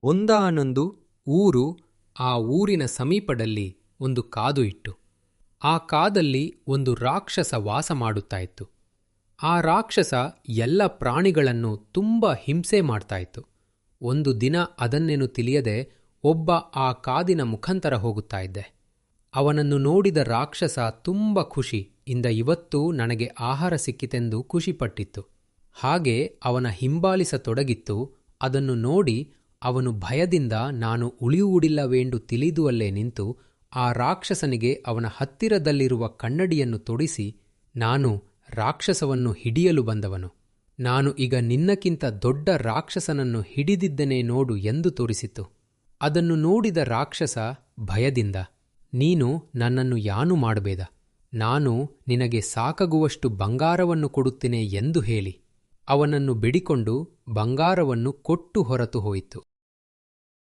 ಒಂದಾನೊಂದು ಊರು. ಆ ಊರಿನ ಸಮೀಪದಲ್ಲಿ ಒಂದು ಕಾದು ಇತ್ತು. ಆ ಕಾದಲ್ಲಿ ಒಂದು ರಾಕ್ಷಸ ವಾಸ ಮಾಡುತ್ತಾ ಇತ್ತು. ಆ ರಾಕ್ಷಸ ಎಲ್ಲ ಪ್ರಾಣಿಗಳನ್ನು ತುಂಬ ಹಿಂಸೆ ಮಾಡ್ತಾ ಇತ್ತು. ಒಂದು ದಿನ ಅದನ್ನೇನು ತಿಳಿಯದೆ ಒಬ್ಬ ಆ ಕಾದಿನ ಮುಖಾಂತರ ಹೋಗುತ್ತಾ ಇದ್ದೆ. ಅವನನ್ನು ನೋಡಿದ ರಾಕ್ಷಸ ತುಂಬ ಖುಷಿ ಇಂದ ಇವತ್ತು ನನಗೆ ಆಹಾರ ಸಿಕ್ಕಿತೆಂದು ಖುಷಿಪಟ್ಟಿತ್ತು. ಹಾಗೆ ಅವನ ಹಿಂಬಾಲಿಸತೊಡಗಿತ್ತು. ಅದನ್ನು ನೋಡಿ ಅವನು ಭಯದಿಂದ ನಾನು ಉಳಿಯುವುದಿಲ್ಲವೆಂದು ತಿಳಿದುವಲ್ಲೇ ನಿಂತು ಆ ರಾಕ್ಷಸನಿಗೆ ಅವನ ಹತ್ತಿರದಲ್ಲಿರುವ ಕನ್ನಡಿಯನ್ನು ತೊಡಿಸಿ, ನಾನು ರಾಕ್ಷಸವನ್ನು ಹಿಡಿಯಲು ಬಂದವನು, ನಾನು ಈಗ ನಿನ್ನಕ್ಕಿಂತ ದೊಡ್ಡ ರಾಕ್ಷಸನನ್ನು ಹಿಡಿದಿದ್ದೇನೆ ನೋಡು ಎಂದು ತೋರಿಸಿತು. ಅದನ್ನು ನೋಡಿದ ರಾಕ್ಷಸ ಭಯದಿಂದ, ನೀನು ನನ್ನನ್ನು ಯಾನು ಮಾಡಬೇಡ, ನಾನು ನಿನಗೆ ಸಾಕಾಗುವಷ್ಟು ಬಂಗಾರವನ್ನು ಕೊಡುತ್ತೇನೆ ಎಂದು ಹೇಳಿ ಅವನನ್ನು ಬಿಡಿಕೊಂಡು ಬಂಗಾರವನ್ನು ಕೊಟ್ಟು ಹೊರತು ಹೋಯಿತು.